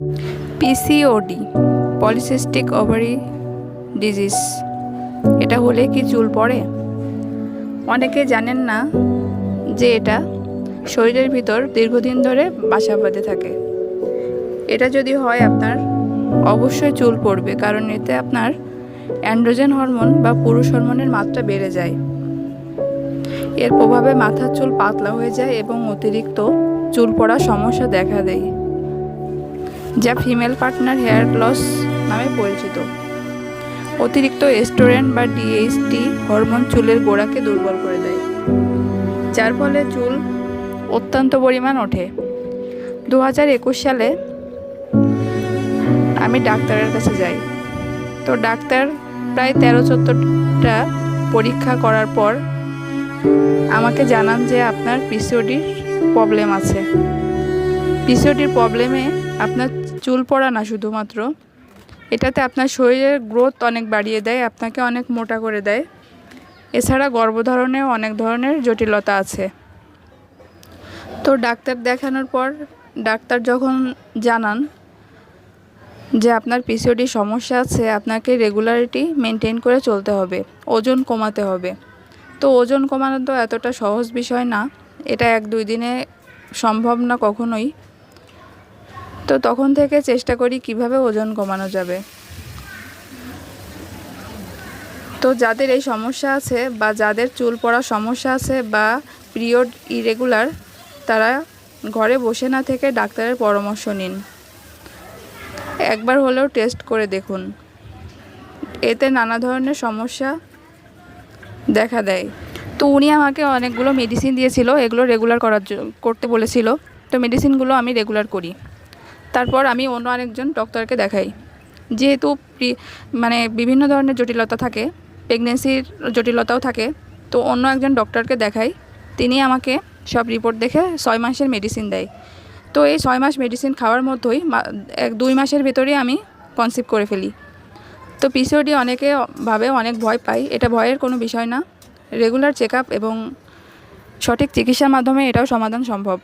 PCOD, polycystic ovary disease, এটা হলে কি চুল পড়ে? অনেকে জানেন না যে এটা শরীরের ভিতর দীর্ঘদিন ধরে বাসা বাঁধে থাকে। এটা যদি হয় আপনার অবশ্যই চুল পড়বে, কারণ এতে আপনার অ্যান্ড্রোজেন হরমোন বা পুরুষ হরমোনের মাত্রা বেড়ে যায়। এর প্রভাবে মাথার চুল পাতলা হয়ে যায় এবং অতিরিক্ত চুল পড়ার সমস্যা দেখা দেয়, যা ফিমেল পার্টনার হেয়ার লস নামে পরিচিত। অতিরিক্ত এস্ট্রোজেন বা ডিএইচটি হরমোন চুলের গোড়াকে দুর্বল করে দেয়, যার ফলে চুল অত্যন্ত পরিমাণ ওঠে। 2021 সালে আমি ডাক্তারের কাছে যাই। তো ডাক্তার প্রায় 13-14টা পরীক্ষা করার পর আমাকে জানান যে আপনার পিসিওডির প্রবলেম আছে। পিসিওডির প্রবলেমে আপনার চুল পড়া না শুধুমাত্র, এটাতে আপনার শরীরের গ্রোথ অনেক বাড়িয়ে দেয়, আপনাকে অনেক মোটা করে দেয়। এছাড়া গর্ভধারণেও অনেক ধরনের জটিলতা আছে। তো ডাক্তার দেখানোর পর ডাক্তার যখন জানান যে আপনার পিসিওডি সমস্যা আছে, আপনাকে রেগুলারিটি মেনটেন করে চলতে হবে, ওজন কমাতে হবে। তো ওজন কমানো তো এতটা সহজ বিষয় না, এটা 1-2 দিনে সম্ভব না কখনোই। তো তখন থেকে চেষ্টা করি কিভাবে ওজন কমানো যাবে। তো যাদের এই সমস্যা আছে বা যাদের চুল পড়ার সমস্যা আছে বা পিরিয়ড ইরেগুলার, তারা ঘরে বসে না থেকে ডাক্তারের পরামর্শ নিন। একবার হলেও টেস্ট করে দেখুন, এতে নানা ধরনের সমস্যা দেখা দেয়। তো উনি আমাকে অনেকগুলো মেডিসিন দিয়েছিল, এগুলো রেগুলার করতে বলেছিল। তো মেডিসিনগুলো আমি রেগুলার করি। তারপর আমি অন্য আরেকজন ডক্টরকে দেখাই। যেহেতু বিভিন্ন ধরনের জটিলতা থাকে, প্রেগনেন্সির জটিলতাও থাকে, তো অন্য একজন ডক্টরকে দেখাই। তিনি আমাকে সব রিপোর্ট দেখে 6 মাসের মেডিসিন দেয়। তো এই 6 মাস মেডিসিন খাওয়ার মধ্যেই 1-2 মাসের ভেতরেই আমি কনসিভ করে ফেলি। তো পিসিওডি অনেকে ভাবে, অনেক ভয় পাই, এটা ভয়ের কোনো বিষয় না। রেগুলার চেক আপ এবং সঠিক চিকিৎসার মাধ্যমে এটাও সমাধান সম্ভব।